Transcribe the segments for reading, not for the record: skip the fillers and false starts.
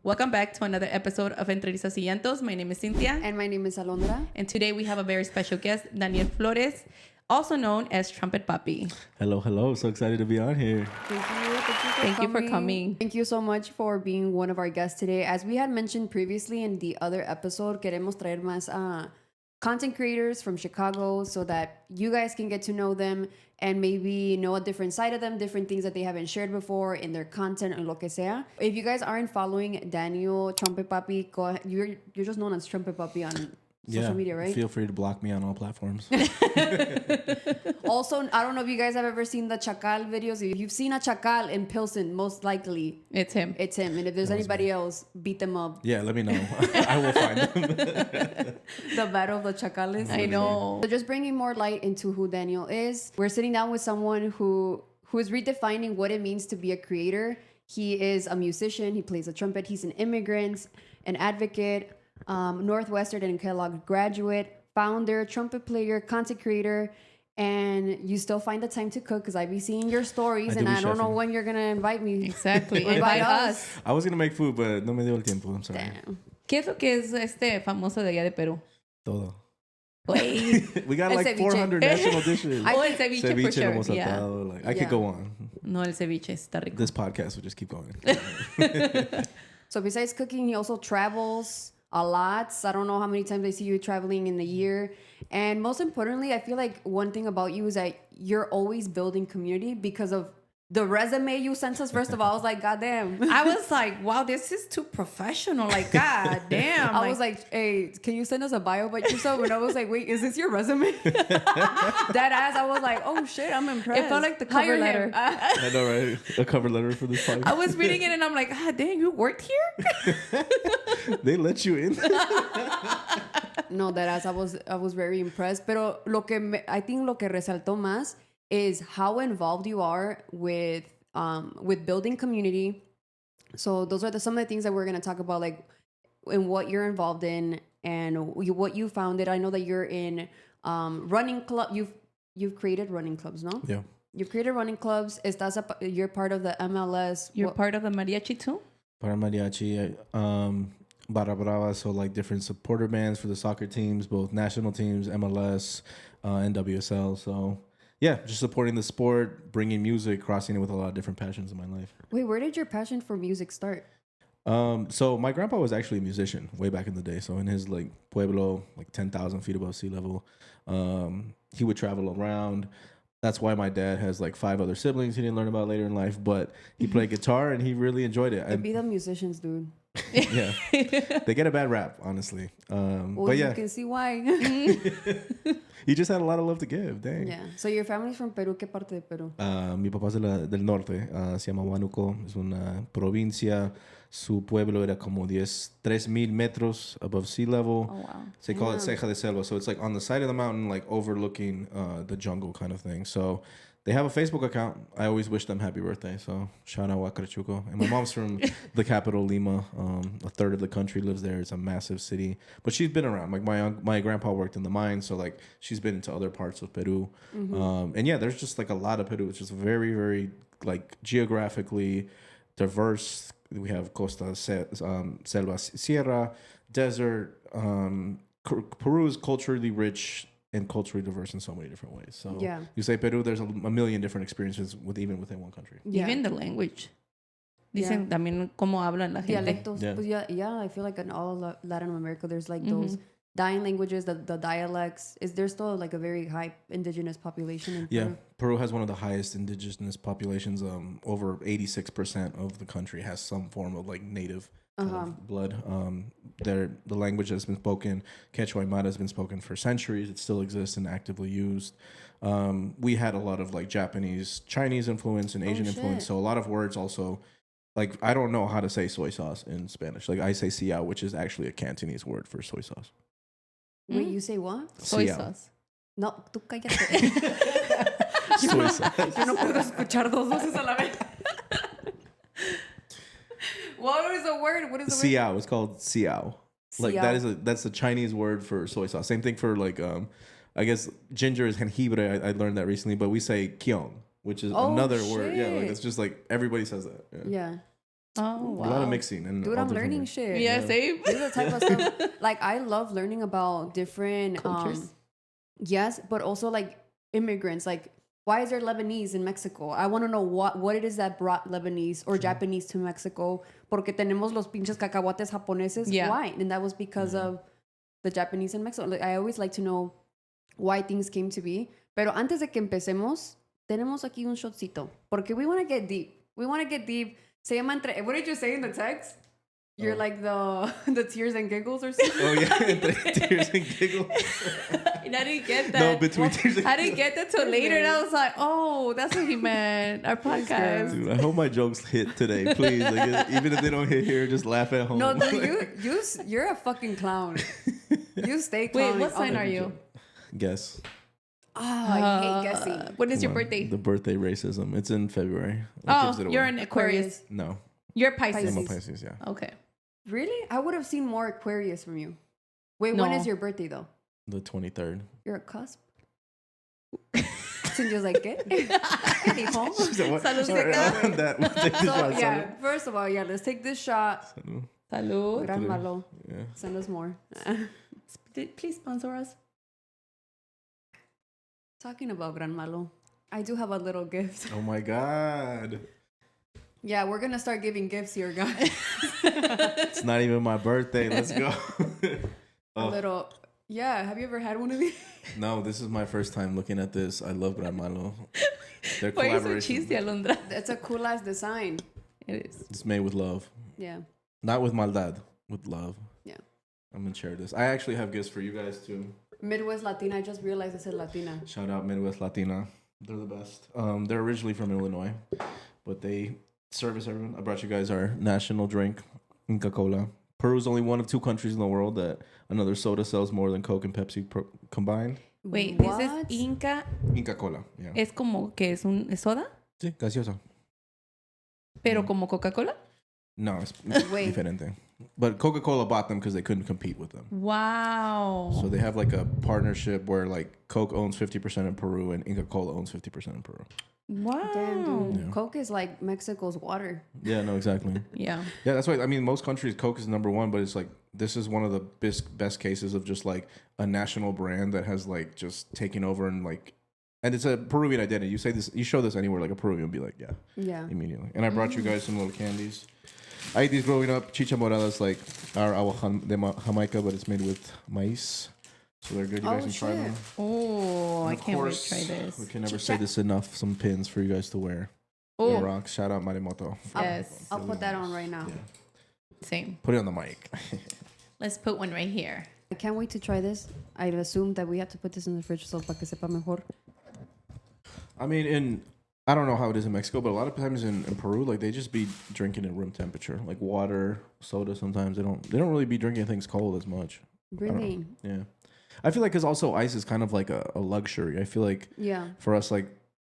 Welcome back to another episode of Entre Risas y Llantos. My name is Cynthia. And my name is Alondra. And today we have a very special guest, Daniel Flores, also known as Trumpet Papi. Hello, hello. So excited to be on here. Thank you for coming. Thank you so much for being one of our guests today. As we had mentioned previously in the other episode, queremos traer más content creators from Chicago so that you guys can get to know them and maybe know a different side of them, different things that they haven't shared before in their content or lo que sea. If you guys aren't following Daniel, Trumpet Papi, go ahead. You're just known as Trumpet Papi on social media, right? Feel free to block me on all platforms. Also, I don't know if you guys have ever seen the Chacal videos. If you've seen a Chacal in Pilsen, most likely it's him. It's him. And if there's anybody else, beat them up. Yeah, let me know. I will find them. The battle of the Chacales. I know. So just bringing more light into who Daniel is. We're sitting down with someone who is redefining what it means to be a creator. He is a musician. He plays the trumpet. He's an immigrant, an advocate, Northwestern and Kellogg graduate, founder, trumpet player, content creator, and you still find the time to cook because I be seeing your stories and I don't know when you're gonna invite me. Exactly. Invite us. I was gonna make food, but no me dio el tiempo. I'm sorry. Damn. ¿Qué es lo que es famoso de allá de Perú? Todo. Wait. We got El like ceviche. 400 national dishes. Oh, el ceviche for sure. Hemos Yeah. atado, like, I could go on. No, el ceviche está rico. This podcast will just keep going. So besides cooking, he also travels a lot. I don't know how many times I see you traveling in a year. And most importantly, I feel like one thing about you is that you're always building community because of the resume you sent us. First of all, I was like, God damn. I was like, wow, this is too professional. Like, God damn. I was like, hey, can you send us a bio about yourself? And I was like, wait, is this your resume? That ass, I was like, oh shit, I'm impressed. It felt like the cover letter. I know, right? A cover letter for this podcast. I was reading it and I'm like, ah, dang, you worked here? They let you in. No, that ass, I was very impressed. Pero I think lo que resaltó más is how involved you are with building community. So those are some of the things that we're going to talk about, like in what you're involved in and what you founded. I know that you're in running club. You've created running clubs, no? Yeah. You've created running clubs. You're part of the MLS. You're part of the mariachi too? Para mariachi, Barra Brava, so like different supporter bands for the soccer teams, both national teams, MLS, and WSL. So yeah, just supporting the sport, bringing music, crossing it with a lot of different passions in my life. Wait, where did your passion for music start? So my grandpa was actually a musician way back in the day. So in his like pueblo, like 10,000 feet above sea level, he would travel around. That's why my dad has like 5 other siblings he didn't learn about later in life, but he played guitar and he really enjoyed it. They be the musicians, dude. Yeah, they get a bad rap, honestly. But yeah, you can see why. he just had a lot of love to give. Dang. Yeah. So your family's from Peru. ¿Qué parte de Peru? Mi papá es del norte. Se llama Huánuco. Es una provincia. Su pueblo era como 3,000 metros above sea level. Oh, wow. They call it Ceja de Selva. So it's like on the side of the mountain, like overlooking the jungle kind of thing. So they have a Facebook account. I always wish them happy birthday. So shout out Huacrachuco. And my mom's from the capital, Lima. A third of the country lives there. It's a massive city. But she's been around. Like my grandpa worked in the mines. So like she's been into other parts of Peru. Mm-hmm. And yeah, there's just like a lot of Peru. It's just very, very like geographically diverse. We have Costa, Selva, Sierra, desert. Peru is culturally rich and culturally diverse in so many different ways. So yeah. You say Peru, there's a million different experiences even within one country. Yeah. Even the language. Dicen también cómo hablan la gente. Dialectos. Yeah. Yeah, I feel like in all Latin America, there's like those dying languages, the dialects. Is there still like a very high indigenous population in Peru? Yeah, Peru has one of the highest indigenous populations. Over 86% of the country has some form of like native kind of blood. The language that's been spoken, Quechua Aymara, has been spoken for centuries. It still exists and actively used. We had a lot of like Japanese, Chinese influence and Asian influence. So a lot of words also, like I don't know how to say soy sauce in Spanish. Like I say siao, which is actually a Cantonese word for soy sauce. Wait, you say what? Soy sauce. No, tú cállate. Soy sauce. Yo no puedo escuchar dos voces a la vez. What is the word? What is the word? Siao. It's called siao. Like that's a Chinese word for soy sauce. Same thing for like I guess ginger is jengibre. I learned that recently, but we say kion, which is another word. Yeah, like it's just like everybody says that. Yeah. Oh, wow. A lot of mixing. And Dude, all I'm different learning ways. shit. Yeah, same. These are the type of stuff. Like, I love learning about different Cultures. yes, but also like immigrants. Like, why is there Lebanese in Mexico? I want to know what it is that brought Lebanese or Japanese to Mexico. Porque tenemos los pinches cacahuates japoneses. Yeah. Why? And that was because of the Japanese in Mexico. Like, I always like to know why things came to be. Pero antes de que empecemos, tenemos aquí un shotcito. Porque we want to get deep. We want to get deep. Se llama entre... What did you say in the text? You're like the tears and giggles or something? Oh, yeah. Entre tears and giggles. And I didn't get that. No, between tears and I didn't get that till later. And I was like, oh, that's what he meant. Our podcast. Dude, I hope my jokes hit today, please. Like, even if they don't hit here, just laugh at home. No, dude, you're a fucking clown. You stay clowning. Wait, what sign are you? Guess. Oh, I hate guessing. When is your Come on, birthday? The birthday racism. It's in February. That gives it Oh, away. you're an Aquarius. No. You're Pisces. I'm a Pisces, yeah. Okay. Really? I would have seen more Aquarius from you. Wait, No. when is your birthday though? The 23rd. You're a cusp. Cynthia's like, ¿qué? ¿Qué dijo? Saludcita. On that, we'll take this So shot, yeah, first of all, let's take this shot. salud. Salud. Gran malo. Yeah. Send us more. Please sponsor us. Talking about Gran Malo, I do have a little gift. Oh my God. Yeah, we're gonna start giving gifts here, guys. It's not even my birthday. Let's go. A little. Yeah, have you ever had one of these? No, this is my first time looking at this. I love Gran Malo. Their Why are you so collaboration. cheesy, Alondra? That's a cool ass design. It is. It's made with love. Yeah. Not with maldad. With love. Yeah. I'm going to share this. I actually have gifts for you guys too. Midwest Latina. I just realized I said Latina. Shout out Midwest Latina. They're the best. They're originally from Illinois, but they service everyone. I brought you guys our national drink, Inca Cola. Peru's only one of 2 countries in the world that another soda sells more than Coke and Pepsi combined. Wait, What? this is Inca. Inca Cola, yeah. Es como que es un es soda, Sí, gaseosa. pero como Coca-Cola. No, it's Wait. diferente. But Coca-Cola bought them because they couldn't compete with them. Wow. So they have like a partnership where like Coke owns 50% in Peru and Inca Cola owns 50% in Peru. Wow. Damn, dude. Yeah. Coke is like Mexico's water. Yeah, no, exactly. Yeah. Yeah, that's why. I mean, most countries, Coke is number 1, but it's like this is one of the best cases of just like a national brand that has like just taken over and like, and it's a Peruvian identity. You say this, you show this anywhere, like a Peruvian will be like, yeah, Yeah. immediately. And I brought you guys some little candies. I ate these growing up. Chicha morada is like our agua de Jamaica, but it's made with maíz. So they're good. You guys Oh, can try shit. them. Oh, And I of can't wait course, to try this. We can never say this enough. Some pins for you guys to wear. Oh, Rocks. Shout out Marimoto. yes. I'll put that on right now. Yeah. Same. Put it on the mic. Let's put one right here. I can't wait to try this. I assume that we have to put this in the fridge so para que sepa mejor. I mean, I don't know how it is in Mexico, but a lot of times in Peru, like they just be drinking at room temperature, like water, soda. Sometimes they don't really be drinking things cold as much. Really? Yeah, I feel like because also ice is kind of like a luxury. I feel like Yeah. for us, like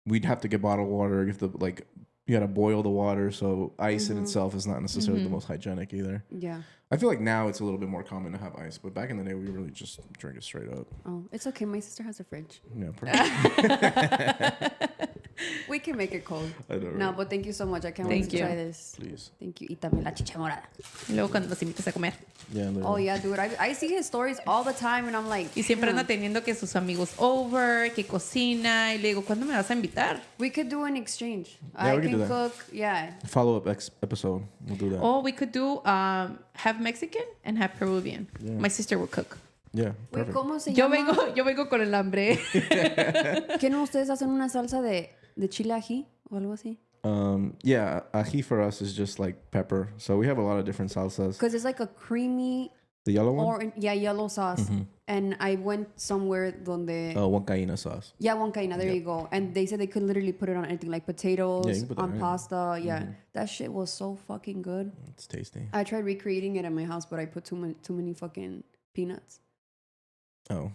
we'd have to get bottled water. You have to like you gotta boil the water, so ice in itself is not necessarily the most hygienic either. Yeah. I feel like now it's a little bit more common to have ice, but back in the day we really just drink it straight up. Oh, it's okay. My sister has a fridge. Yeah, pretty We can make it cold. I know, No, right? but thank you so much. I can't Thank wait to you. try this. Please. Thank you. Y también la chicha morada. Luego cuando los invitas a comer. Yeah. Literally. Oh, yeah, dude. I see his stories all the time and I'm like... Y siempre "Damn." anda teniendo que sus amigos over, que cocina. Y le digo, ¿cuándo me vas a invitar? We could do an exchange. Yeah, I we can can do that. cook. Yeah. Follow-up episode. We'll do that. Oh, we could do have Mexican and have Peruvian. Yeah. My sister will cook. Yeah, Wait, perfect. ¿cómo se Yo llama? vengo con el hambre. ¿Qué no ustedes hacen una salsa de chile ají o algo así? Yeah, ají for us is just like pepper. So we have a lot of different salsas. Because it's like a creamy The yellow one? or yellow sauce. And I went somewhere donde Huancaína sauce. yeah, huancaína, there you go. And they said they could literally put it on anything like potatoes, Yeah, you can put that on on pasta. Yeah, that shit was so fucking good. It's tasty. I tried recreating it at my house, but I put too many fucking peanuts. Oh,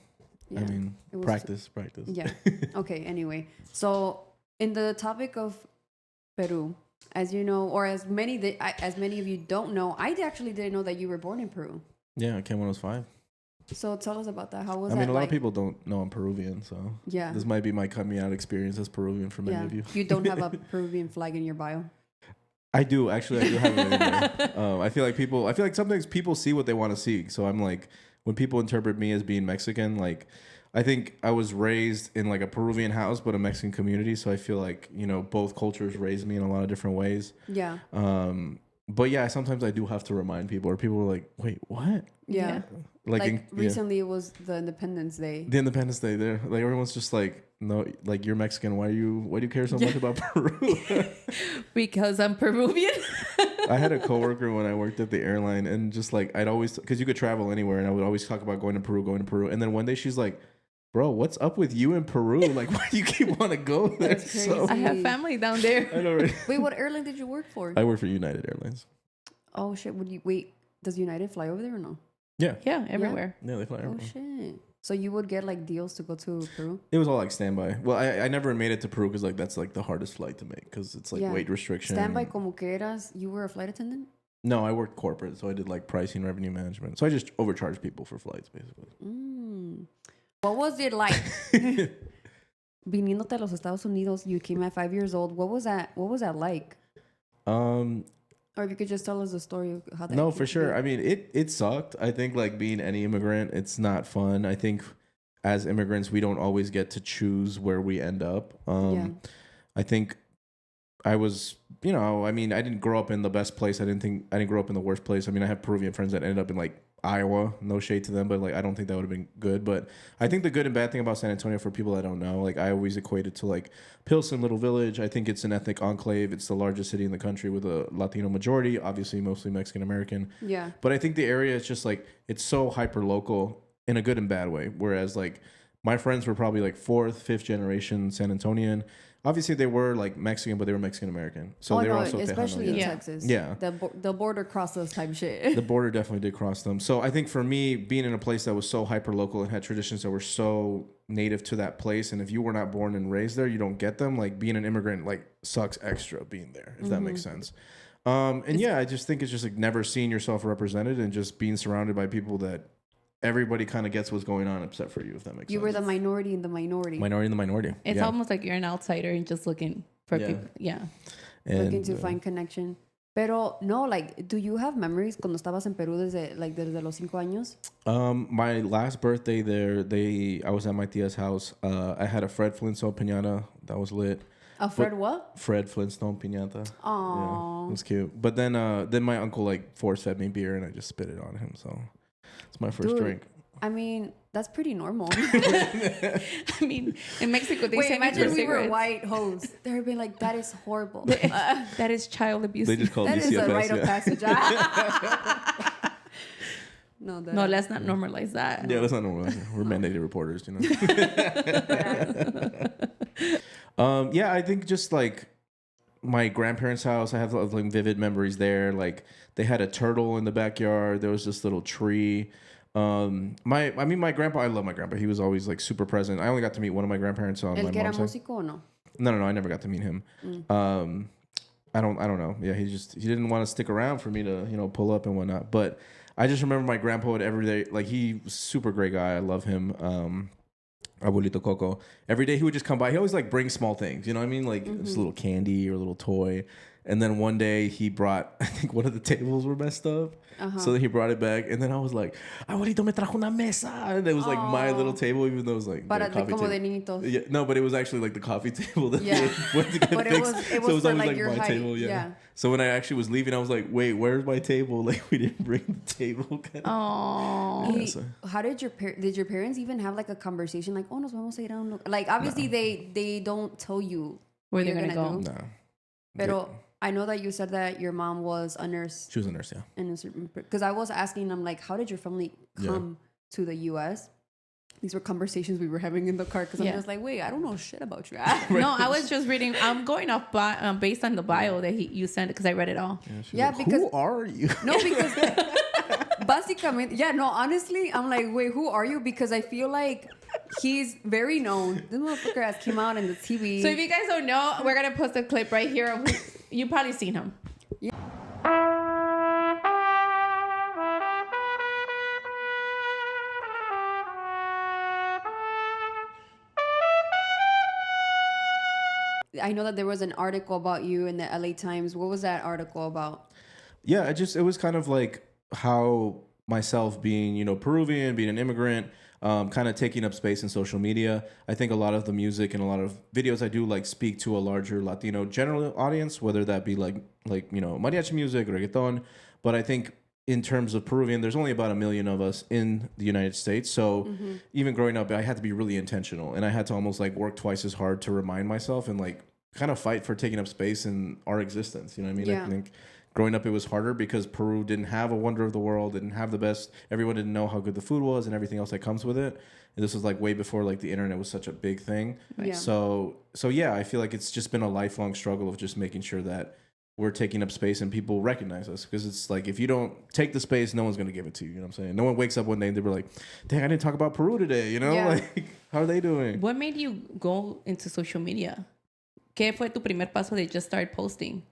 Yeah, I mean, it was- practice. Yeah. Okay. Anyway, so in the topic of Peru, as you know, or as many of you don't know, I actually didn't know that you were born in Peru. Yeah, I came when I was 5. So tell us about that. How was I that? mean, a lot like? of people don't know I'm Peruvian, so Yeah. this might be my coming out experience as Peruvian for many Yeah. of you. You don't have a Peruvian flag in your bio. I do actually. I do have it in there. I feel like sometimes people see what they want to see. So I'm like, when people interpret me as being Mexican, like, I think I was raised in like a Peruvian house, but a Mexican community. So I feel like, both cultures raised me in a lot of different ways. Yeah. But yeah, sometimes I do have to remind people, or people are like, wait, what? Yeah. Like recently it was the Independence Day. The Independence Day there. Like everyone's just like, no, like you're Mexican. Why do you care so much about Peru? Because I'm Peruvian. I had a coworker when I worked at the airline, and just like I'd always, because you could travel anywhere, and I would always talk about going to Peru. And then one day she's like, bro, what's up with you in Peru? Like, why do you keep want to go there? So, I have family down there. I know, right? Wait, what airline did you work for? I work for United Airlines. Oh shit! Does United fly over there or no? Yeah. Yeah, everywhere. Yeah, they fly everywhere. Oh shit! So you would get like deals to go to Peru? It was all like standby. Well, I never made it to Peru because like that's like the hardest flight to make because it's like weight restriction. Standby como que eras, you were a flight attendant? No, I worked corporate, so I did like pricing, revenue management. So I just overcharged people for flights, basically. What was it like? Viniéndote a los Estados Unidos, you came at 5 years old. What was that like? Or if you could just tell us the story of how that. No, for sure. I mean, it sucked. I think like being any immigrant, it's not fun. I think as immigrants, we don't always get to choose where we end up. I think I was, I mean, I didn't grow up in the best place. I didn't grow up in the worst place. I mean, I have Peruvian friends that ended up in like Iowa. No shade to them, but like I don't think that would have been good. But I think the good and bad thing about San Antonio, for people that don't know, like I always equate it to like Pilsen, little village. I think it's an ethnic enclave. It's the largest city in the country with a Latino majority, obviously mostly Mexican American. Yeah. But I think the area is just like, it's so hyper local in a good and bad way. Whereas like my friends were probably like 4th, 5th generation San Antonian. Obviously, they were like Mexican, but they were Mexican American. So they were also especially in Tejano, Texas. Yeah, the border crossed those type shit. The border definitely did cross them. So I think for me, being in a place that was so hyper local and had traditions that were so native to that place, and if you were not born and raised there, you don't get them. Like being an immigrant, like sucks extra being there, if that makes sense. I just think it's just like never seeing yourself represented and just being surrounded by people that everybody kind of gets what's going on except for you, if that makes sense. You were the minority in the minority. Minority in the minority. It's almost like you're an outsider and just looking for people. Yeah. And, looking to find connection. Pero no, like, do you have memories cuando estabas en Perú desde los 5 años? My last birthday there, I was at my tia's house. I had a Fred Flintstone piñata that was lit. A Fred what? Fred Flintstone piñata. Aww. Yeah, it was cute. But then my uncle like force fed me beer and I just spit it on him. So it's my first drink. I mean, that's pretty normal. I mean, in Mexico, they say imagine we were white hoes. They would be like, that is horrible. That is child abuse. They just call that DCFS. That is a rite of passage. No, let's not normalize that. Yeah, let's not normalize it. We're mandated reporters, I think just like my grandparents' house, I have like vivid memories there. Like they had a turtle in the backyard. There was this little tree. My grandpa, I love my grandpa. He was always like super present. I only got to meet one of my grandparents on my mom's side. ¿El que era músico o no? No, I never got to meet him. I don't know. Yeah, he didn't want to stick around for me to, pull up and whatnot. But I just remember my grandpa would every day, like he was a super great guy. I love him. Abuelito Coco. Every day he would just come by. He always like bring small things, you know what I mean? Like just a little candy or a little toy. And then one day he brought, I think one of the tables were messed up. So then he brought it back. And then I was like, Abuelito me trajo una mesa. And it was like my little table, even though it was like Para the coffee como table. de niñitos. Yeah, no, but it was actually like the coffee table that Yeah. went to get But fixed. it was So it was for always like like your my height. table. Yeah. So when I actually was leaving, I was like, wait, where's my table? Like we didn't bring the table. Oh. How did your parents even have like a conversation like, oh, nos vamos a ir a un lugar? Like obviously they don't tell you Where they're gonna go. No. Pero I know that you said that your mom was a nurse. She was a nurse, yeah. Because I was asking them like, how did your family come to the U.S.? These were conversations we were having in the car because I'm just like, wait, I don't know shit about you. No, I was just reading. I'm going off based on the bio that you sent because I read it all. Yeah, like, because who are you? No, because básicamente, honestly, I'm like, wait, who are you? Because I feel like he's very known. This motherfucker has came out in the TV. So if you guys don't know, we're gonna post a clip right here of you probably seen him. Yeah. I know that there was an article about you in the LA Times. What was that article about? Yeah, it was kind of like how myself being, Peruvian, being an immigrant, kind of taking up space in social media. I think a lot of the music and a lot of videos I do like speak to a larger Latino general audience, whether that be like mariachi music, reggaeton. But I think in terms of Peruvian, there's only about 1 million of us in the United States. So even growing up, I had to be really intentional, and I had to almost like work twice as hard to remind myself and like kind of fight for taking up space in our existence. You know what I mean? Yeah. I think growing up, it was harder because Peru didn't have a wonder of the world, didn't have the best. Everyone didn't know how good the food was and everything else that comes with it. And this was like way before like the internet was such a big thing. Yeah. So yeah, I feel like it's just been a lifelong struggle of just making sure that we're taking up space and people recognize us, because it's like if you don't take the space, no one's going to give it to you. You know what I'm saying? No one wakes up one day and they're like, dang, I didn't talk about Peru today. Yeah. Like, how are they doing? What made you go into social media? ¿Qué fue tu primer paso de just start posting?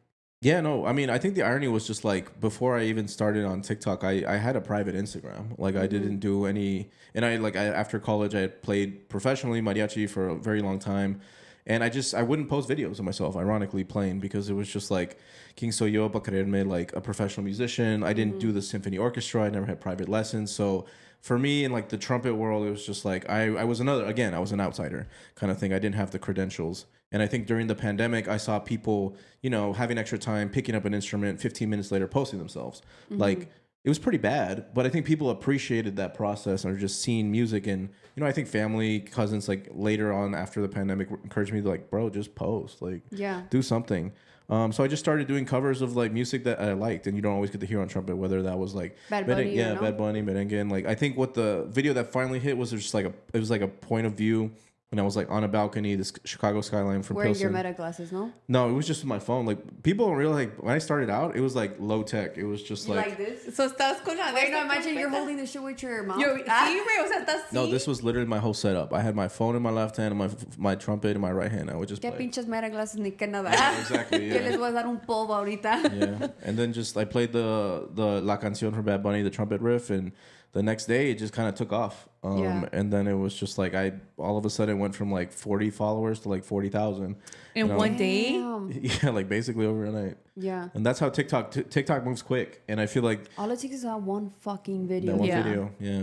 Yeah, no, I mean, I think the irony was just like before I even started on TikTok, I had a private Instagram. Like I didn't do any, and after college, I had played professionally mariachi for a very long time. And I wouldn't post videos of myself, ironically, playing, because it was just like, ¿Quién soy yo para creerme like a professional musician? I didn't do the symphony orchestra. I never had private lessons. So for me, in like the trumpet world, it was just like, I was an outsider kind of thing. I didn't have the credentials. And I think during the pandemic, I saw people, having extra time, picking up an instrument, 15 minutes later, posting themselves. Like, it was pretty bad, but I think people appreciated that process and are just seeing music. And, I think family, cousins, like later on after the pandemic encouraged me to like, bro, just post, like, do something. So I just started doing covers of like music that I liked, and you don't always get to hear on trumpet, whether that was like Bad Bunny, Bad Bunny, merengue. And like, I think what the video that finally hit was just like it was like a point of view when I was like on a balcony, this Chicago skyline from Wearing Pilsen. your meta glasses, no? No, it was just with my phone. Like, people don't realize, like, when I started out, it was like low tech. It was just like this? So estás con la... Wait, no, imagine you're holding the shit with your mouth. Sí, güey, o sea, estás... no, this was literally my whole setup. I had my phone in my left hand and my trumpet in my right hand. I would just ¿Qué play. pinches meta glasses ni que nada? Exactly, Que les yeah. voy a dar un polvo ahorita. Yeah. And then just I played the La Canción from Bad Bunny, the trumpet riff, and the next day it just kind of took off. And then it was just like all of a sudden went from like 40 followers to like 40,000 in one day. Yeah, like basically overnight. Yeah. And that's how TikTok moves quick. And I feel like all it takes is that one fucking video. that one video, yeah.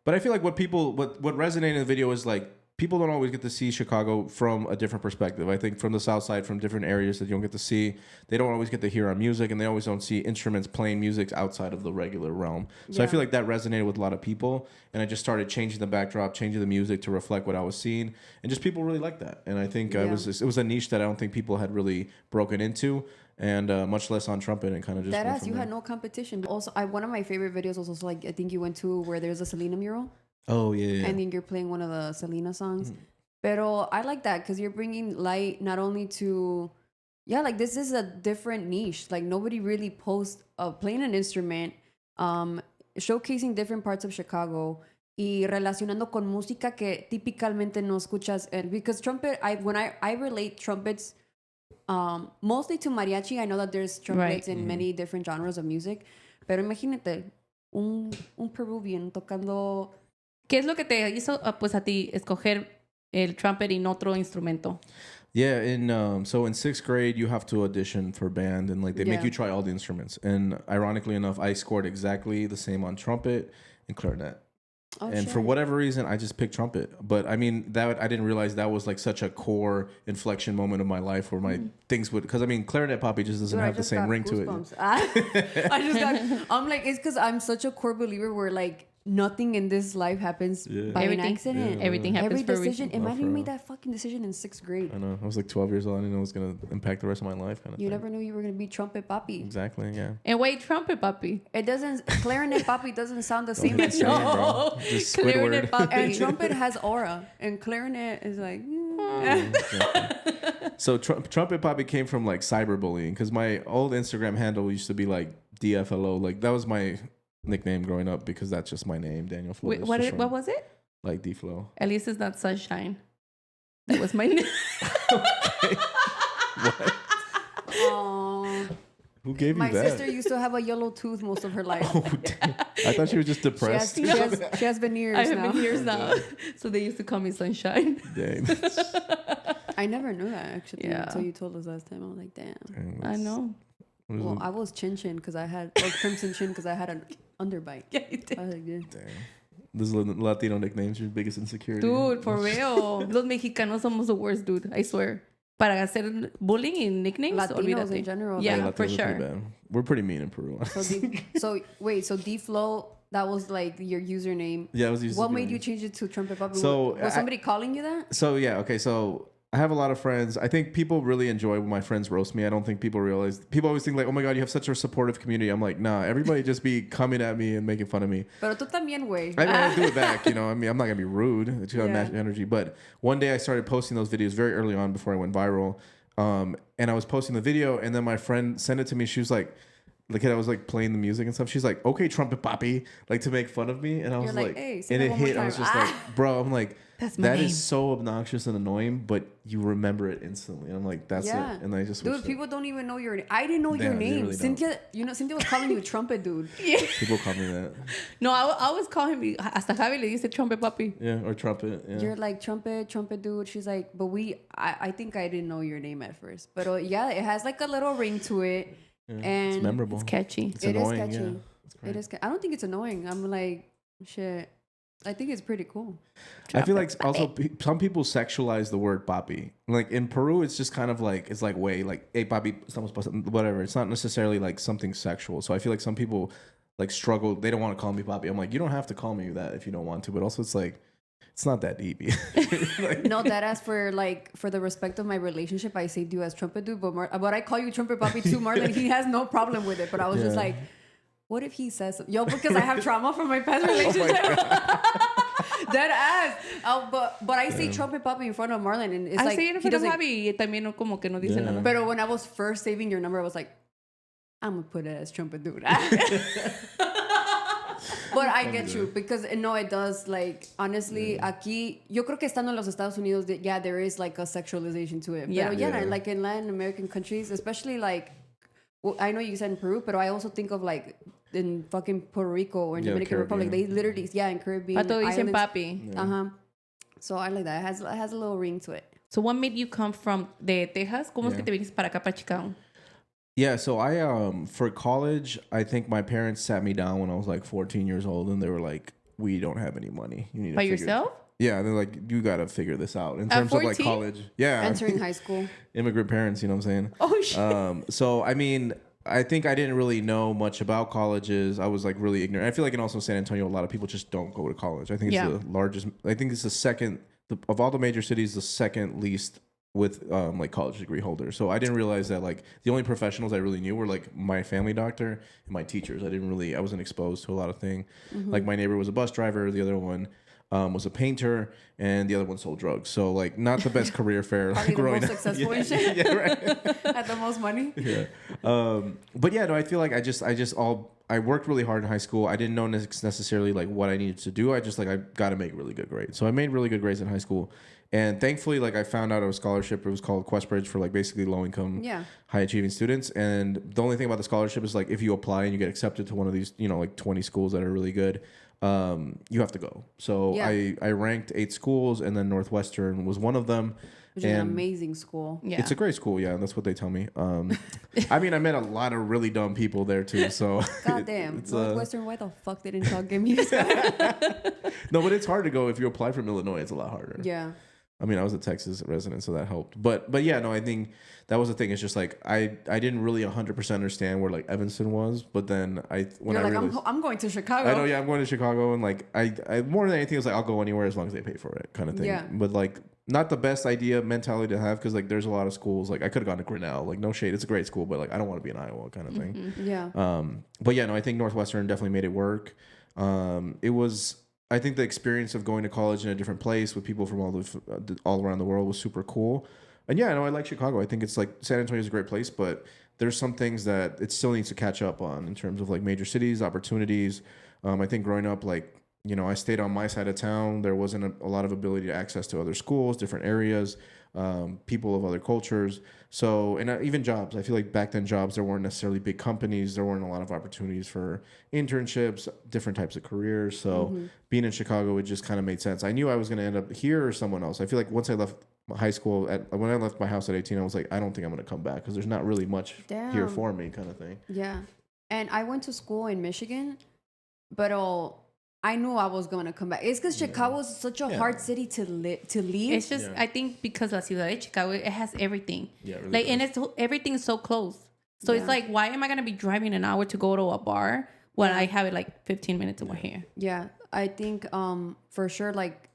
But I feel like what resonated in the video is like, people don't always get to see Chicago from a different perspective. I think from the South Side, from different areas that you don't get to see, they don't always get to hear our music, and they always don't see instruments playing music outside of the regular realm. So I feel like that resonated with a lot of people, and I just started changing the backdrop, changing the music to reflect what I was seeing, and just people really liked that. And I think it was a niche that I don't think people had really broken into, and much less on trumpet, and kind of just that ass, you had no competition. Also, one of my favorite videos was also like, I think you went to where there's a Selena mural. Oh, yeah. And then you're playing one of the Selena songs. Pero I like that because you're bringing light not only to... Yeah, like this is a different niche. Like nobody really posts playing an instrument, showcasing different parts of Chicago y relacionando con música que típicamente no escuchas. Because trumpet, when I relate trumpets mostly to mariachi. I know that there's trumpets in many different genres of music. Pero imagínate, un Peruvian tocando... ¿Qué es lo que te hizo pues a ti escoger el trumpet y no otro instrumento? Yeah, so in 6th grade you have to audition for band, and like they make you try all the instruments. And ironically enough, I scored exactly the same on trumpet and clarinet. For whatever reason, I just picked trumpet. But I mean, that I didn't realize that was like such a core inflection moment of my life where my things would, because I mean, Clarinet Papi just doesn't have the same ring to it. I'm like, it's because I'm such a core believer where like nothing in this life happens by an accident. Everything happens for a reason. Imagine you made that fucking decision in 6th grade. I know. I was like 12 years old. I didn't know it was going to impact the rest of my life. Kind of. You never knew you were going to be Trumpet Papi. Exactly, yeah. And wait, Trumpet Papi. It doesn't, Clarinet Papi doesn't sound the same as no. Just Clarinet Papi. And trumpet has aura. And clarinet is like... Exactly. So Trumpet Papi came from like cyberbullying, because my old Instagram handle used to be like DFLO. Like that was my nickname growing up, because that's just my name, Daniel Flores. Wait, what was it? Like D-Flow. At least it's not Sunshine. That was my name. Okay. What? Aww. Who gave you My that? sister used to have a yellow tooth most of her life. Oh, damn. I thought she was just depressed. She has veneers I have now. been years now. So they used to call me Sunshine. Dang. I never knew that actually Yeah. until you told us last time. I was like, damn. Dang, I know. Well, I was Chin Chin because I had, or Crimson Chin because I had an underbite. Yeah, you did. I was like, yeah. Dang. This Latino nicknames your biggest insecurity. Dude, for real. Los mexicanos somos the worst, dude. I swear. Para hacer bullying and nicknames, Latinos olvídate. in general. Yeah, Latinos for are pretty sure. bad. We're pretty mean in Peru. So D-Flow, that was like your username. Yeah, I was using. What made you change it to Trumpet Papi? So, was somebody calling you that? So yeah, okay. So I have a lot of friends. I think people really enjoy when my friends roast me. I don't think people realize. People always think like, "Oh my god, you have such a supportive community." I'm like, nah. Everybody just be coming at me and making fun of me. Pero tú también, güey. I mean, I do it back. You know, I mean, I'm not gonna be rude. It's gonna Yeah. match energy. But one day I started posting those videos very early on before I went viral. And I was posting the video, and then my friend sent it to me. She was like, I was like playing the music and stuff. She's like, "Okay, Trumpet Papi," like to make fun of me, and I was like, like, "Hey, say and that it one more hit. I was time." just like, "Bro," I'm like, That's my that name. is so obnoxious and annoying, but you remember it instantly. And I'm like, that's Yeah. it. And I just Dude, switched people don't even know your name. I didn't know your They name. really Cynthia, Cynthia was calling you Trumpet, dude. it. People call me that. No, I always call him, hasta Javi le dice Trumpet Papi. Yeah, or trumpet. Yeah. You're like trumpet dude. She's like, but I think I didn't know your name at first. But yeah, it has like a little ring to it. Yeah, And it's memorable. It's catchy. It's it is annoying. catchy. Yeah. It's great. It is. I don't think it's annoying. I'm like, shit. I think it's pretty cool. I feel like also some people sexualize the word papi. Like in Peru, it's just kind of like, it's like, way like, hey, papi, estamos pasando, whatever. It's not necessarily like something sexual. So I feel like some people like struggle. They don't want to call me papi. I'm like, you don't have to call me that if you don't want to. But also it's like, it's not that deep. Like, No, that as for the respect of my relationship, I saved you as Trumpet dude. But I call you Trumpet Papi too, Marlon. He has no problem with it. But I was just Yeah. like, what if he says, yo, because I have trauma from my past relationship. Dead ass. But I say Trumpet Papi in front of Marlon, and it's I like say it in he front of doesn't. Javi y también no, como que no dice Yeah. nada. But when I was first saving your number, I was like, I'm gonna put it as Trumpet dude. But I get you because no, it does. Like honestly, aquí yo creo que estando en los Estados Unidos, yeah, there is like a sexualization to it. Yeah. Pero yeah, Yeah. like in Latin American countries, especially like, well, I know you said in Peru, but I also think of like in fucking Puerto Rico or in Yeah, Dominican Republic, they Caribbean. literally, yeah, in Caribbean. Pato dicen islands. papi. Uh-huh. So I like that. It has a little ring to it. So what made you come from de Texas? ¿Cómo es que te viniste para acá, para Chicago? yeah. So I, for college, I think my parents sat me down when I was like 14 years old and they were like, we don't have any money. You need to By figure yourself? Yeah. They're like, you got to figure this out in At terms of like 14? college. Yeah. Entering high school. Immigrant parents, you know what I'm saying? Oh, shit. So I mean, I think I didn't really know much about colleges. I was like really ignorant. I feel like in also San Antonio, a lot of people just don't go to college. I think it's Yeah. the largest. I think it's the second of all the major cities, the second least with like college degree holders. So I didn't realize that like the only professionals I really knew were like my family doctor and my teachers. I wasn't exposed to a lot of things. Like my neighbor was a bus driver. The other one was a painter, and the other one sold drugs. So like not the best career fair Probably the growing most up. successful and shit. Yeah, right. Had the most money. Yeah. But yeah, no, I feel like I worked really hard in high school. I didn't know necessarily like what I needed to do. I just like, I got to make really good grades. So I made really good grades in high school. And thankfully, like I found out a scholarship. It was called Questbridge for like basically low income, Yeah. high achieving students. And the only thing about the scholarship is like, if you apply and you get accepted to one of these, like 20 schools that are really good, you have to go. So Yeah. I ranked 8 schools, and then Northwestern was one of them. Which is an amazing school. Yeah. It's a great school, yeah. That's what they tell me. I mean, I met a lot of really dumb people there too. So Goddamn. it's, Northwestern, why the fuck they didn't give me this? no, but it's hard to go if you apply from Illinois. It's a lot harder. Yeah. I mean, I was a Texas resident, so that helped. But yeah, no, I think that was the thing. It's just like I didn't really 100% understand where like Evanston was, but then when You're I like, realized, I'm going to Chicago. I know, yeah, I'm going to Chicago, and like I more than anything, it was like I'll go anywhere as long as they pay for it, kind of thing. Yeah. But like not the best mentality to have, because like there's a lot of schools. Like I could have gone to Grinnell. Like no shade, it's a great school, but like I don't want to be in Iowa, kind of thing. Yeah. But yeah, no, I think Northwestern definitely made it work. It was, I think the experience of going to college in a different place with people from all around the world was super cool. And yeah, no, I like Chicago. I think it's like San Antonio is a great place, but there's some things that it still needs to catch up on in terms of like major cities, opportunities. I think growing up, like, I stayed on my side of town. There wasn't a lot of ability to access to other schools, different areas, people of other cultures. So, and even jobs. I feel like back then jobs, there weren't necessarily big companies. There weren't a lot of opportunities for internships, different types of careers. So being in Chicago, it just kind of made sense. I knew I was going to end up here or someone else. I feel like once I left high school. When I left my house at 18, I was like, I don't think I'm going to come back because there's not really much here for me kind of thing. Yeah. And I went to school in Michigan, but I knew I was going to come back. It's because Chicago is such a hard city to leave. It's just, I think because La Ciudad de Chicago, it has everything. Yeah, it really like, does. and everything's so close. So it's like, why am I going to be driving an hour to go to a bar when I have it like 15 minutes away here? Yeah. I think for sure, like,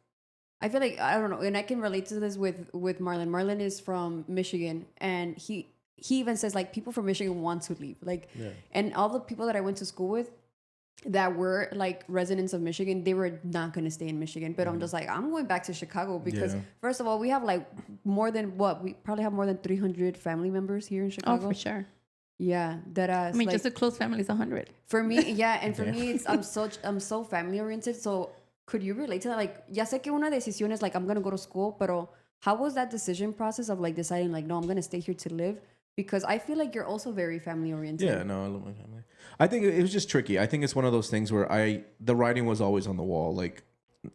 I feel like, I don't know, and I can relate to this with Marlon. Marlon is from Michigan, and he even says, like, people from Michigan want to leave. Like, and all the people that I went to school with that were, like, residents of Michigan, they were not going to stay in Michigan. But I'm just like, I'm going back to Chicago because, first of all, we have, like, we probably have more than 300 family members here in Chicago. Oh, for sure. Yeah, that I mean, like, just a close family is 100. For me, yeah, and for me, I'm so family oriented. So could you relate to that? Like, ya sé que una decisión is like, I'm gonna go to school, pero how was that decision process of like deciding like, no, I'm gonna stay here to live? Because I feel like you're also very family oriented. Yeah, no, I love my family. I think it was just tricky. I think it's one of those things where the writing was always on the wall. Like,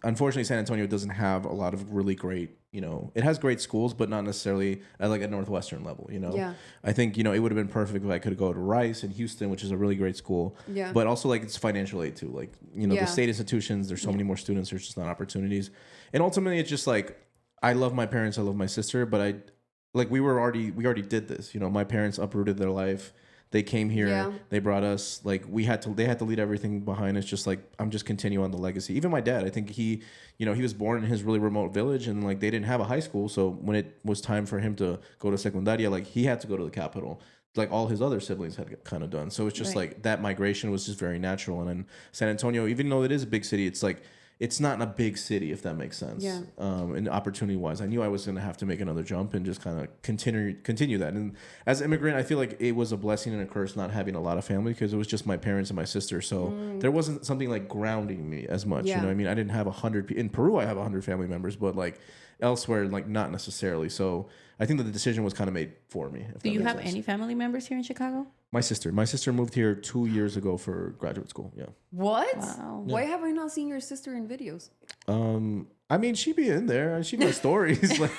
unfortunately, San Antonio doesn't have a lot of really great, it has great schools, but not necessarily at like a Northwestern level, Yeah. I think, it would have been perfect if I could go to Rice in Houston, which is a really great school. Yeah. But also like it's financial aid too. Like, the state institutions, there's so many more students, there's just not opportunities. And ultimately it's just like, I love my parents, I love my sister, but we already did this. My parents uprooted their life. They came here, they brought us, like, they had to leave everything behind. It's just like, I'm just continuing on the legacy. Even my dad, I think he was born in his really remote village and like they didn't have a high school. So when it was time for him to go to secundaria, like he had to go to the capital, like all his other siblings had kind of done. So it's just like that migration was just very natural. And then San Antonio, even though it is a big city, it's like, it's not in a big city, if that makes sense. Yeah. And opportunity-wise, I knew I was going to have to make another jump and just kind of continue that. And as an immigrant, I feel like it was a blessing and a curse not having a lot of family because it was just my parents and my sister. So there wasn't something like grounding me as much. Yeah. I mean, I didn't have 100 in Peru. I have 100 family members, but like elsewhere, like not necessarily. So I think that the decision was kind of made for me. Do you have any family members here in Chicago? My sister moved here 2 years ago for graduate school. Yeah. What? Wow. Why have I not seen your sister in videos? I mean, she be in there. She made stories. Like,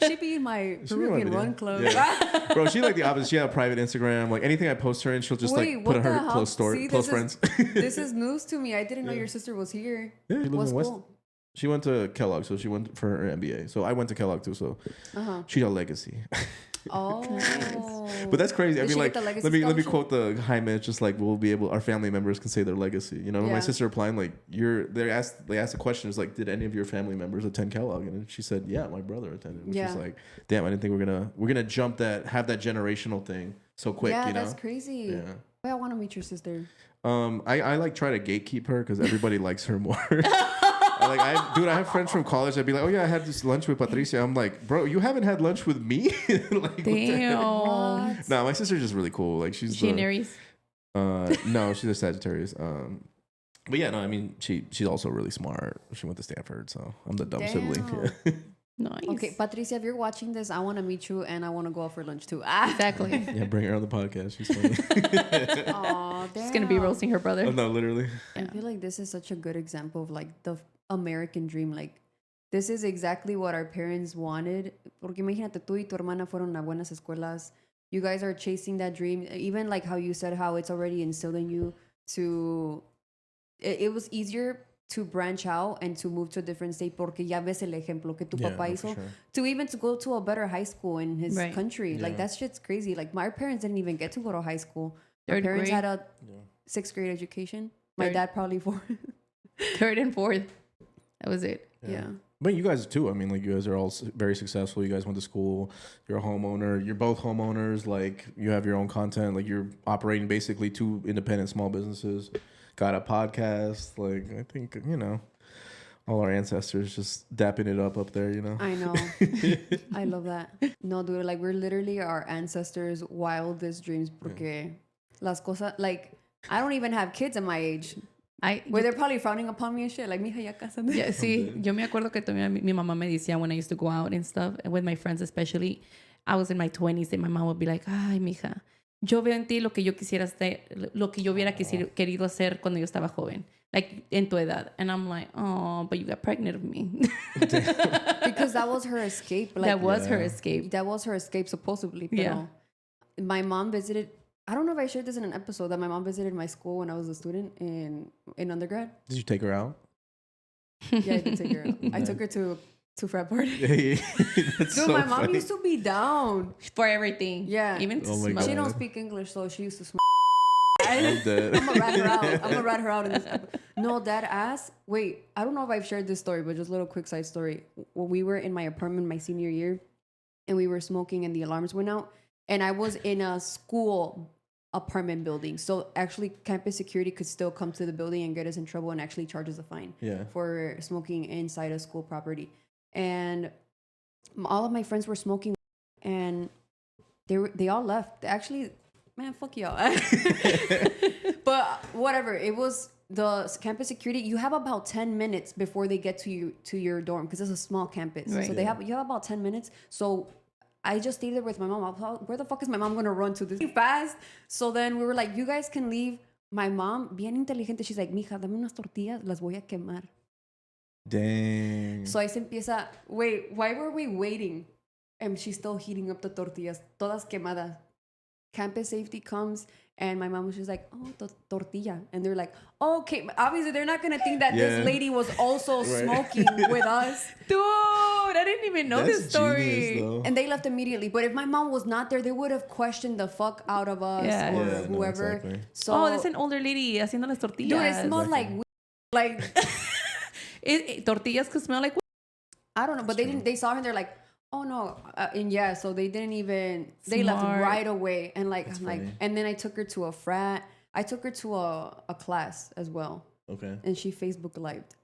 She be in my Peruvian Run Club. Yeah. Bro, she like the opposite. She had a private Instagram. Like anything I post her in, she'll just like put in her close friends. This is news to me. I didn't know your sister was here. Yeah, she lives in West. School? She went to Kellogg, so she went for her MBA. So I went to Kellogg too. So she's a legacy. Oh, but that's crazy. I mean, like, let me quote the Jaime. It's just like our family members can say their legacy. My sister replying like, they asked a question. It's like, did any of your family members attend Kellogg? And she said, yeah, my brother attended. Which is like, damn, I didn't think we're gonna jump have that generational thing so quick. Yeah, that's crazy. Yeah. Wait, I want to meet your sister. I like try to gatekeep her because everybody likes her more. I have friends from college. I'd be like, oh yeah, I had this lunch with Patricia. I'm like, bro, you haven't had lunch with me? Like, damn. No, my sister's just really cool. Like she's an Aries? No, she's a Sagittarius. But yeah, no, I mean she's also really smart. She went to Stanford, so I'm the dumb sibling. Yeah. Nice. Okay, Patricia, if you're watching this, I want to meet you and I want to go out for lunch too. Exactly. Yeah, bring her on the podcast. She's funny. Aw, damn. She's gonna be roasting her brother. Oh, no, literally. I feel like this is such a good example of like the American dream. Like, this is exactly what our parents wanted. Porque imagínate, tú y tu hermana fueron a buenas escuelas. You guys are chasing that dream. Even like how you said how it's already instilled in you to... It was easier to branch out and to move to a different state porque ya ves el ejemplo que tu papá hizo. Sure. To go to a better high school in his country. Yeah. Like, that shit's crazy. Like, my parents didn't even get to go to high school. My parents had a 6th grade education. My dad probably 4th. 3rd and 4th. That was it. Yeah. But you guys too. I mean, like, you guys are all very successful. You guys went to school. You're a homeowner. You're both homeowners. Like, you have your own content. Like, you're operating basically 2 independent small businesses. Got a podcast. Like, I think, all our ancestors just dapping it up there, I know. I love that. No, dude, like, we're literally our ancestors' wildest dreams porque las cosas, like, I don't even have kids at my age. Where they're probably frowning upon me and shit, like, mija, ya cásate. Yeah, sí, yo me acuerdo que también mi mamá me decía when I used to go out and stuff, and with my friends especially, I was in my 20s and my mom would be like, ay, mija, yo veo en ti lo que yo quisiera hacer, lo que yo hubiera querido hacer cuando yo estaba joven. like en tu edad. And I'm like, oh, but you got pregnant of me. Because that was her escape. Like, that was her escape. That was her escape, supposedly. Yeah. My mom visited. I don't know if I shared this in an episode that my mom visited my school when I was a student in undergrad. Did you take her out? Yeah, I did take her out. I took her to frat party. That's Dude, so my mom funny. used to be down. For everything. Yeah. Even to Oh my smell. God. She don't speak English, so she used to smoke. I'm dead. I'm gonna rat her out. I'm gonna rat her out in this episode. No, that ass. Wait, I don't know if I've shared this story, but just a little quick side story. When we were in my apartment my senior year, and we were smoking, and the alarms went out, and I was in a school apartment building, so actually campus security could still come to the building and get us in trouble and actually charge us a fine for smoking inside a school property. And all of my friends were smoking, and they all left. Actually, man, fuck y'all. But whatever, it was the campus security. You have about 10 minutes before they get to your dorm, because it's a small campus. Right. So you have about 10 minutes. So I just stayed there with my mom. I thought, where the fuck is my mom gonna run to this fast? So then we were like, you guys can leave. My mom, bien inteligente, she's like, mija, dame unas tortillas, las voy a quemar. Dang. So ahí se empieza, wait, why were we waiting? And she's still heating up the tortillas, todas quemadas. Campus safety comes, and my mom was just like, oh, tortilla. And they're like, oh, okay. Obviously, they're not going to think that this lady was also smoking with us. Dude, I didn't even know this story. Genius, And they left immediately. But if my mom was not there, they would have questioned the fuck out of us or whoever. No, exactly. So, Oh, there's an older lady haciendo las tortillas. dude, it smelled like tortillas could smell like I don't know, but they saw her and they're like, oh no. And yeah, so they didn't even, they left right away. And like, I'm like, and then I took her to a frat. I took her to a class as well. Okay. And she Facebook lived.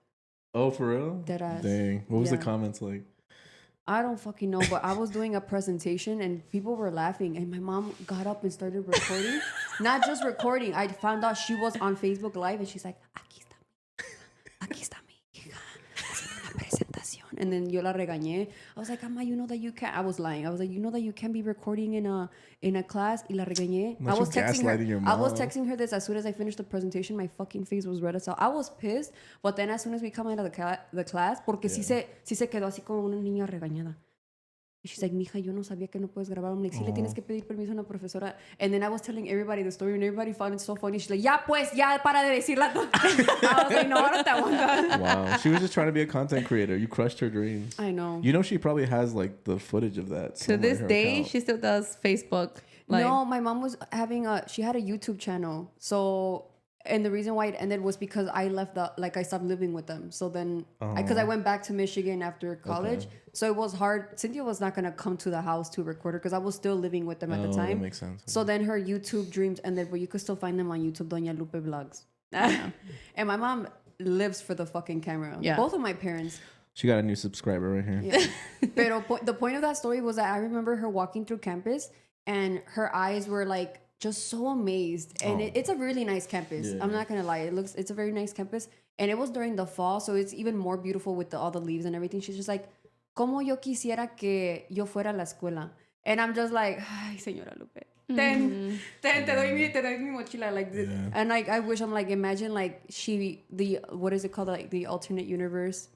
Oh, for real? Deadass. Dang. What was the comments like? I don't fucking know, but I was doing a presentation and people were laughing, and my mom got up and started recording. Not just recording. I found out she was on Facebook Live, and she's like, aquí está mi hija haciendo una presentación. And then yo la regañé. I was like, Ama, you know that you can't. I was lying. I was like, you know that you can't be recording in a class. Y la regañé. I was texting her. I was texting her this as soon as I finished the presentation. My fucking face was red as hell. I was pissed, but then as soon as we come out of the class, porque sí se quedó así como una niña regañada. She's like, mija, yo no sabía que no puedes grabar. I'm like, sí le tienes que pedir permiso a una profesora. And then I was telling everybody the story, and everybody found it so funny. She's like, ya pues, ya para de decirla. I was like, no, ahora te aguantas. Wow. She was just trying to be a content creator. You crushed her dreams. I know. You know, she probably has like the footage of that. to this day, account. she still does Facebook. Like, No, my mom was having she had a YouTube channel. So, and the reason why it ended was because I left I stopped living with them. So then, because I went back to Michigan after college. Okay. So it was hard. Cynthia was not going to come to the house to record her because I was still living with them at the time. That makes sense. So then her YouTube dreams ended, but you could still find them on YouTube, Doña Lupe Vlogs. And my mom lives for the fucking camera. Yeah. Both of my parents. She got a new subscriber right here. Yeah. Pero the point of that story was that I remember her walking through campus and her eyes were like just so amazed. And it's a really nice campus. Yeah. I'm not going to lie. It's a very nice campus. And it was during the fall, so it's even more beautiful with all the leaves and everything. She's just like, como yo quisiera que yo fuera a la escuela. And I'm just like, ay, señora Lupe. Ten, te doy mi mochila like this. Yeah. And like, I wish, I'm like, imagine like what is it called? Like the alternate universe.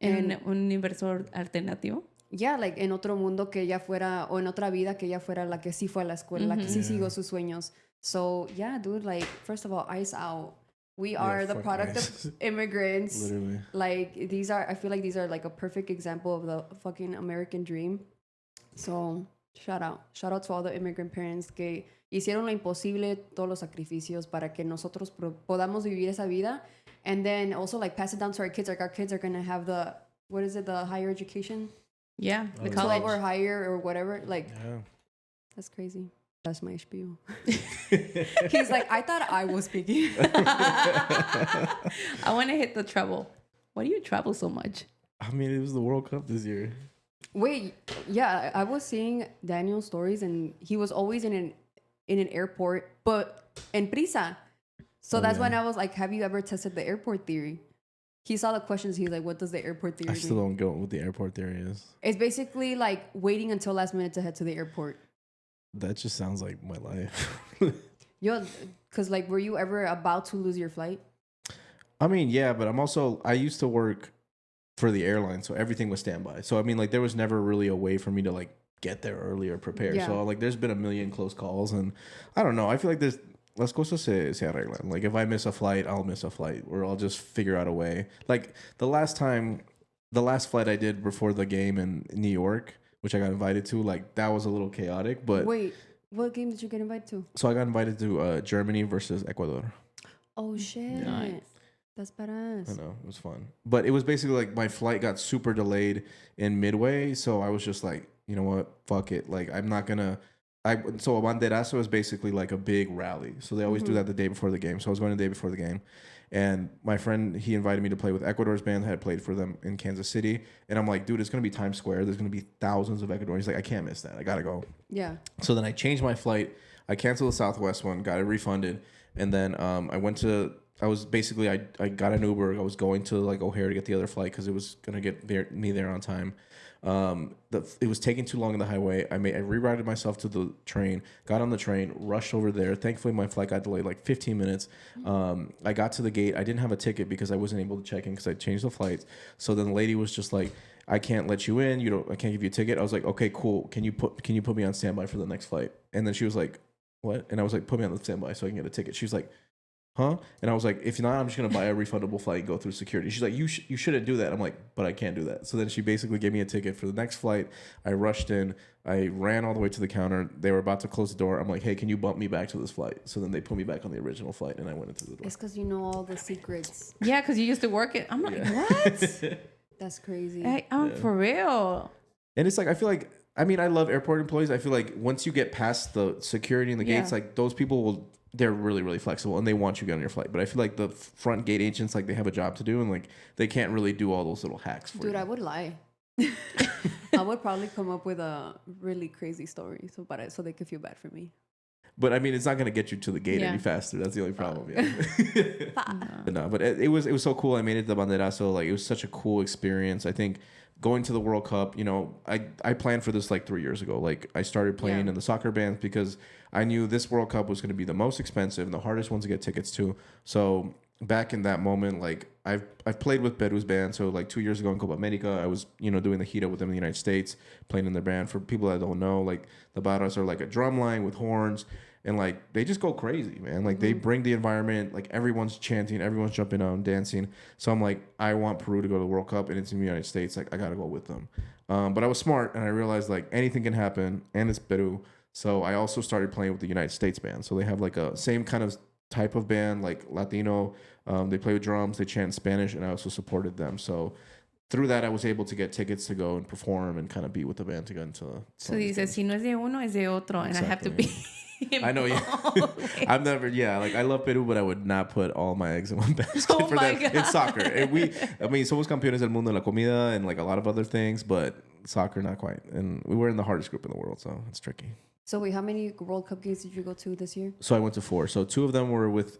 Un universo alternativo. Yeah, like en otro mundo que ella fuera, o en otra vida que ella fuera la que sí fue a la escuela, la que sí siguió sus sueños. So, yeah, dude, like, first of all, ice out. We are the product of immigrants. Literally. Like, I feel like these are like a perfect example of the fucking American dream. So, shout out. Shout out to all the immigrant parents que hicieron lo imposible, todos los sacrificios para que nosotros podamos vivir esa vida. And then also, like, pass it down to our kids. Like, our kids are going to have the higher education? Yeah, the college. 12 or higher or whatever. Like, that's crazy. That's my spiel. He's like, I thought I was speaking. I want to hit the treble. Why do you travel so much? I mean, it was the World Cup this year. Wait, yeah, I was seeing Daniel's stories, and he was always in an airport, but en prisa. So that's when I was like, have you ever tested the airport theory? He saw the questions. He's like, what does the airport theory mean? I still don't get what the airport theory is. It's basically like waiting until last minute to head to the airport. That just sounds like my life. Yo, because like, were you ever about to lose your flight? I mean, yeah, but I used to work for the airline, so everything was standby. So I mean, like there was never really a way for me to like get there early or prepare. Yeah. So like there's been a million close calls, and I don't know. I feel like there's las cosas se arreglan. Like if I miss a flight, I'll miss a flight, or I'll just figure out a way. Like the last flight I did before the game in New York, which I got invited to, like that was a little chaotic. But Wait, what game did you get invited to? so I got invited to Germany versus Ecuador. Oh shit. Nice. That's badass. I know, it was fun. But it was basically like my flight got super delayed in midway, so I was just like, you know what, fuck it. Like I'm not gonna so a banderazo is basically like a big rally. So they always do that the day before the game. So I was going the day before the game. And my friend, he invited me to play with Ecuador's band that had played for them in Kansas City. And I'm like, dude, it's gonna be Times Square. There's gonna be thousands of Ecuadorians. He's like, I can't miss that. I gotta go. Yeah. So then I changed my flight. I canceled the Southwest one, got it refunded, and then I got an Uber. I was going to like O'Hare to get the other flight because it was gonna get me there on time. It was taking too long on the highway. I rerouted myself to the train, got on the train, rushed over there. Thankfully, my flight got delayed like 15 minutes. I got to the gate. I didn't have a ticket because I wasn't able to check in because I changed the flights. So then the lady was just like, I can't let you in. I can't give you a ticket. I was like, okay, cool. Can you put me on standby for the next flight? And then she was like, what? And I was like, put me on the standby so I can get a ticket. She was like, huh? And I was like, if not, I'm just going to buy a refundable flight and go through security. She's like, you shouldn't do that. I'm like, but I can't do that. So then she basically gave me a ticket for the next flight. I rushed in. I ran all the way to the counter. They were about to close the door. I'm like, hey, can you bump me back to this flight? So then they put me back on the original flight and I went into the door. It's because you know all the secrets. Yeah, because you used to work it. I'm like, what? That's crazy. Hey, for real. And it's like, I feel like, I mean, I love airport employees. I feel like once you get past the security and the gates, like those people they're really, really flexible and they want you to get on your flight. But I feel like the front gate agents, like they have a job to do and like they can't really do all those little hacks for you. Dude, I would lie. I would probably come up with a really crazy story so they could feel bad for me. But I mean, it's not going to get you to the gate any faster. That's the only problem. But it was so cool. I made it to Banderazo. Like it was such a cool experience. I think going to the World Cup, you know, I planned for this like 3 years ago. Like I started playing in the soccer bands because I knew this World Cup was going to be the most expensive and the hardest one to get tickets to. So back in that moment, like I've played with Peru's band. So like 2 years ago in Copa America, I was, you know, doing the heat up with them in the United States, playing in their band. For people that don't know, like the barras are like a drum line with horns. And like they just go crazy, man. Like they bring the environment. Like everyone's chanting, everyone's jumping on, dancing. So I'm like, I want Peru to go to the World Cup, and it's in the United States. Like I gotta go with them. But I was smart, and I realized like anything can happen, and it's Peru. So I also started playing with the United States band. So they have like a same kind of type of band, like Latino. They play with drums, they chant in Spanish, and I also supported them. So through that, I was able to get tickets to go and perform and kind of be with the band to get into. So dices, si no es de uno, es de otro, and I have to be. I know, yeah. I've never, like I love Peru, but I would not put all my eggs in one basket for them. God. It's soccer. And somos campeones del mundo en la comida and like a lot of other things, but soccer, not quite. And we were in the hardest group in the world, so it's tricky. So wait, how many World Cup games did you go to this year? So I went to 4. So 2 of them were with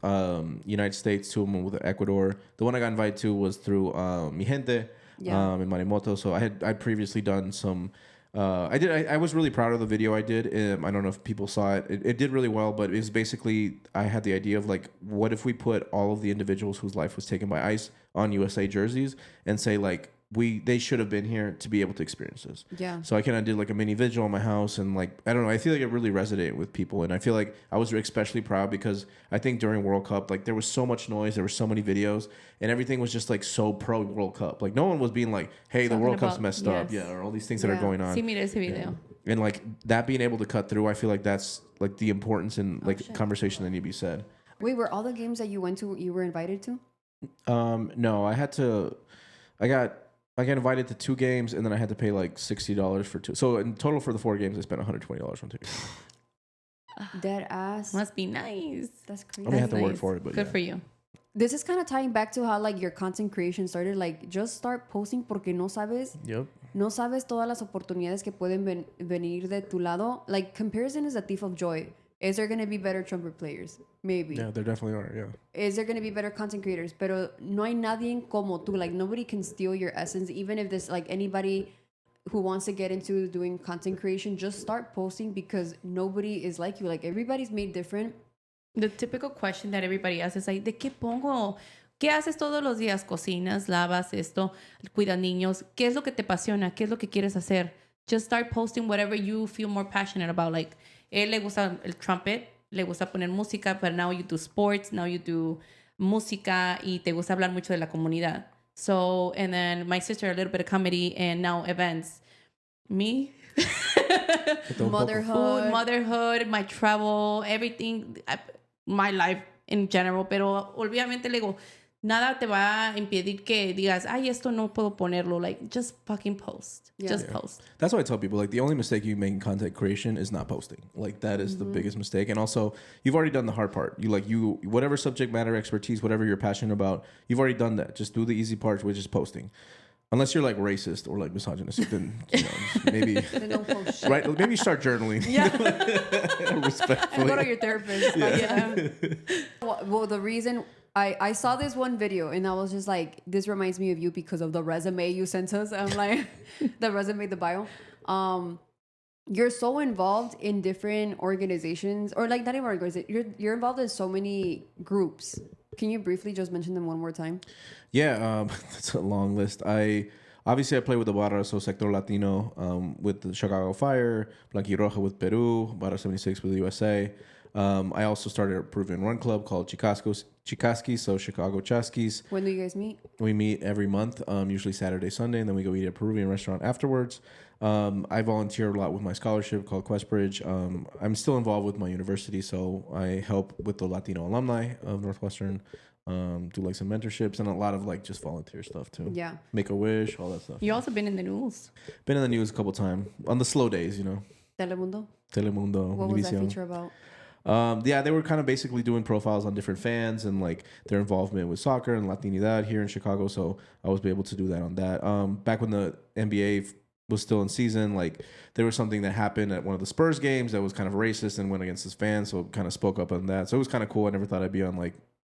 United States, 2 of them with Ecuador. The one I got invited to was through Mi Gente in Marimoto. So I'd previously done some. I was really proud of the video I did. I don't know if people saw it. It did really well, but it was basically, I had the idea of like, what if we put all of the individuals whose life was taken by ICE on USA jerseys and say like, they should have been here to be able to experience this. Yeah. So I kind of did like a mini vigil in my house and like, I don't know, I feel like it really resonated with people. And I feel like I was especially proud because I think during World Cup, like there was so much noise, there were so many videos and everything was just like so pro World Cup. Like no one was being like, hey, the World Cup's messed up. Yeah. Or all these things that are going on. Sí, mira ese video. Yeah. And like that being able to cut through, I feel like that's like the importance and like conversation that need to be said. Wait, were all the games that you went to, you were invited to? No, I got invited to 2 games, and then I had to pay like $60 for 2. So in total for the 4 games, I spent $120 on tickets. Dead ass. Must be nice. That's crazy. I mean, I had to work for it, but good for you. This is kind of tying back to how like your content creation started. Like just start posting porque no sabes. Yep. No sabes todas las oportunidades que pueden venir de tu lado. Like comparison is a thief of joy. Is there going to be better trumpet players? Maybe. Yeah, there definitely are, yeah. Is there going to be better content creators? Pero no hay nadie como tú. Like, nobody can steal your essence. Even if there's, like, anybody who wants to get into doing content creation, just start posting because nobody is like you. Like, everybody's made different. The typical question that everybody asks is like, ¿de qué pongo? ¿Qué haces todos los días? Cocinas, lavas esto, cuidas niños. ¿Qué es lo que te apasiona? ¿Qué es lo que quieres hacer? Just start posting whatever you feel more passionate about. Like, él le gusta el trumpet, le gusta poner música, but now you do sports, now you do música, y te gusta hablar mucho de la comunidad. So, and then my sister, a little bit of comedy, and now events. Me? Motherhood. Food, motherhood, my travel, everything, my life in general. Pero obviamente le digo, nada te va a impedir que digas, ay, esto no puedo ponerlo. Like, just fucking post. Yeah. Just post. That's why I tell people, like, the only mistake you make in content creation is not posting. Like, that is the biggest mistake. And also, you've already done the hard part. You whatever subject matter expertise, whatever you're passionate about, you've already done that. Just do the easy part, which is posting. Unless you're like racist or like misogynistic, then maybe right. Maybe start journaling. Yeah, respectfully. go to your therapist. Yeah. Well, the reason I saw this one video and I was just like, this reminds me of you because of the resume you sent us. I'm like, the resume, the bio. You're so involved in different organizations, or like not even organizations. You're involved in so many groups. Can you briefly just mention them one more time? Yeah, that's a long list. I play with the Barra, so Sector Latino, with the Chicago Fire, Blanquirroja with Peru, Barra 76 with the USA. I also started a Peruvian run club called Chicaskis, so Chicago Chaskis. When do you guys meet? We meet every month, usually Saturday, Sunday, and then we go eat at a Peruvian restaurant afterwards. I volunteer a lot with my scholarship called Questbridge. I'm still involved with my university, so I help with the Latino alumni of Northwestern, do like some mentorships and a lot of like just volunteer stuff too. Yeah. Make a wish, all that stuff. You also been in the news. Been in the news a couple times on the slow days, you know. Telemundo? Telemundo. What was that Univision. feature about? Yeah, they were kind of basically doing profiles on different fans and like their involvement with soccer and Latinidad here in Chicago. So I was able to do that on that. Back when the NBA was still in season, like there was something that happened at one of the Spurs games that was kind of racist and went against his fans. So kind of spoke up on that. So it was kind of cool. I never thought I'd be on like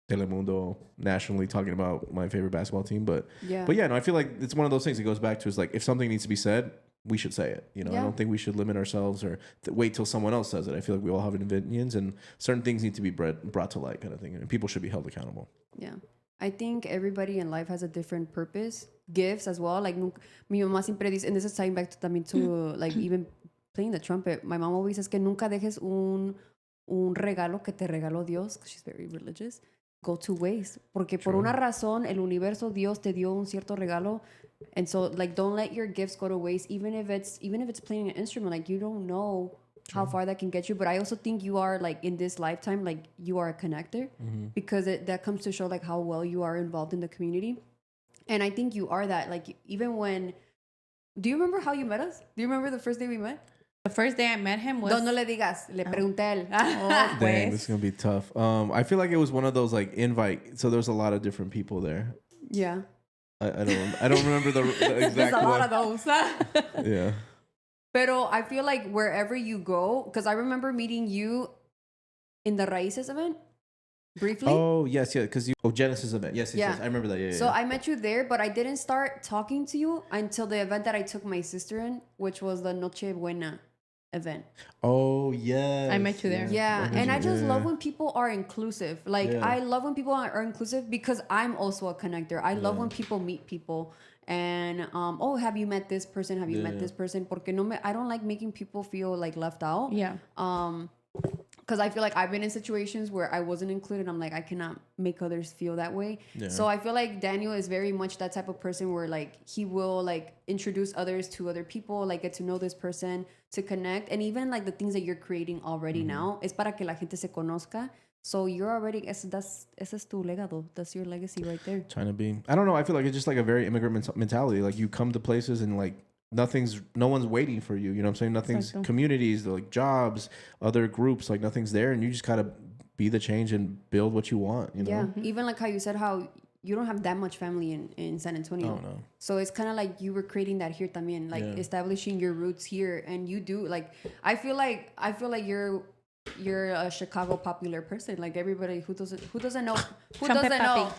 Telemundo nationally talking about my favorite basketball team. But yeah, no, I feel like it's one of those things. It goes back to is like if something needs to be said, we should say it. You know, I don't think we should limit ourselves or wait till someone else says it. I feel like we all have opinions and certain things need to be brought to light kind of thing. And people should be held accountable. Yeah. I think everybody in life has a different purpose, gifts as well. Like, mi mamá siempre dice, and this is tying back to, también to like even playing the trumpet. My mom always says que nunca dejes un regalo que te regaló Dios, because she's very religious, go to waste. Porque por una razón, el universo, Dios te dio un cierto regalo. And so, like, don't let your gifts go to waste, even if it's playing an instrument. Like, you don't know how far that can get you. But I also think you are, like, in this lifetime, like, you are a connector, because that comes to show, like, how well you are involved in the community. And I think you are that. Like, even when... Do you remember how you met us? Do you remember the first day we met? The first day I met him was... No le digas. Le pregunté a él. Dang, this is going to be tough. I feel like it was one of those, like, invite. So there's a lot of different people there. Yeah. I don't remember the exact There's a lot one. of those. Yeah. Pero I feel like wherever you go, because I remember meeting you in the Raíces event, briefly. Oh, yes, yeah, because Genesis event. Yes, I remember that, yeah. So I met you there, but I didn't start talking to you until the event that I took my sister in, which was the Noche Buena event. Oh, yes. I met you there. Yeah, and I just love when people are inclusive. Like, I love when people are inclusive because I'm also a connector. I love when people meet people and, oh, have you met this person? Have you met this person? Porque I don't like making people feel like left out. Yeah. Because I feel like I've been in situations where I wasn't included. I'm like, I cannot make others feel that way. Yeah. So I feel like Daniel is very much that type of person where like he will like introduce others to other people, like get to know this person, to connect. And even like the things that you're creating already now es para que la gente se conozca. So you're already, ese es tu legado. That's your legacy right there. Trying to be, I don't know. I feel like it's just like a very immigrant mentality. Like you come to places and like no one's waiting for you. You know what I'm saying? Nothing's communities, like jobs, other groups, like nothing's there. And you just gotta be the change and build what you want, you know? Yeah. Even like how you said how you don't have that much family in San Antonio. Oh, no. So it's kind of like you were creating that here también, like establishing your roots here. And you do like, I feel like you're a Chicago popular person. Like everybody who doesn't know Trumpet Papi.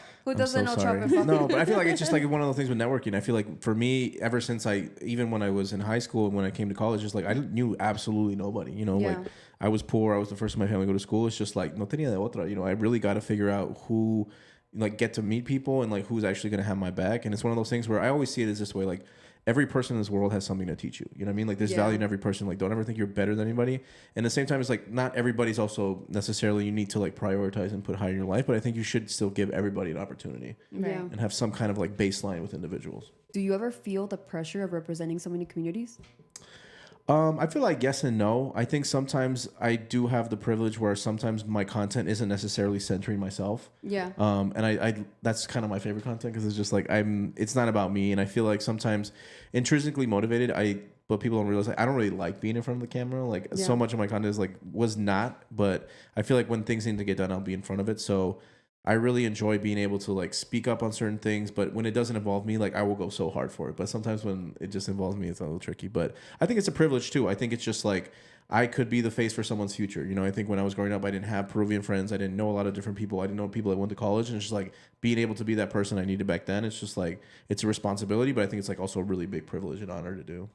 No, but I feel like it's just like one of those things with networking. I feel like for me, ever since even when I was in high school and when I came to college, just like I knew absolutely nobody, you know, like I was poor. I was the first in my family to go to school. It's just like, no tenía de otra, you know, I really got to figure out who like get to meet people and like who's actually going to have my back. And it's one of those things where I always see it as this way, like every person in this world has something to teach you. You know what I mean? Like there's value in every person. Like don't ever think you're better than anybody. And at the same time, it's like not everybody's also necessarily you need to like prioritize and put high in your life. But I think you should still give everybody an opportunity and have some kind of like baseline with individuals. Do you ever feel the pressure of representing so many communities? I feel like yes and no. I think sometimes I do have the privilege where sometimes my content isn't necessarily centering myself. Yeah. And I that's kind of my favorite content because it's just like it's not about me. And I feel like sometimes intrinsically motivated, but people don't realize like, I don't really like being in front of the camera. Like so much of my content is like was not, but I feel like when things need to get done, I'll be in front of it. So I really enjoy being able to like speak up on certain things, but when it doesn't involve me, like I will go so hard for it. But sometimes when it just involves me, it's a little tricky. But I think it's a privilege too. I think it's just like I could be the face for someone's future. You know, I think when I was growing up, I didn't have Peruvian friends. I didn't know a lot of different people. I didn't know people that went to college, and it's just like being able to be that person I needed back then. It's just like it's a responsibility, but I think it's like also a really big privilege and honor to do.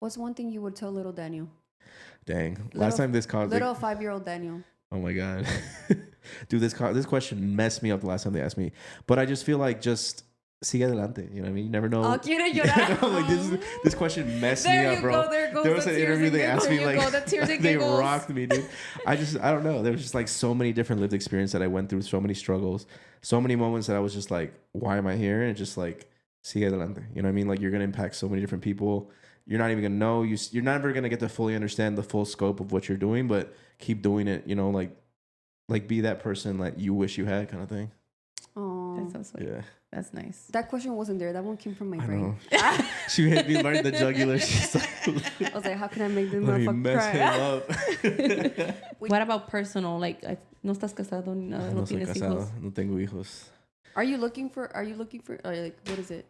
What's one thing you would tell little Daniel? Dang, last time this caused little 5-year-old Daniel. Oh my God. Dude, this question messed me up the last time they asked me. But I just feel like just sigue adelante. You know what I mean? You never know. Oh, quiere llorar. No, like this question messed me up, bro. There was an interview they asked me like they rocked me, dude. I don't know. There was just like so many different lived experience that I went through, so many struggles, so many moments that I was just like, why am I here? And just like sigue adelante. You know what I mean? Like you're gonna impact so many different people. You're not even gonna know. You're never gonna get to fully understand the full scope of what you're doing, but keep doing it. You know, like be that person that you wish you had, kind of thing. Oh, that's so sweet. Yeah, that's nice. That question wasn't there. That one came from my brain. She made me learn the jugular. She's like, I was like, how can I make this let me motherfucker mess cry? him up. What about personal? Like, no estás casado ni nada, no soy tienes casado, hijos. no tengo hijos. Are you looking for like what is it?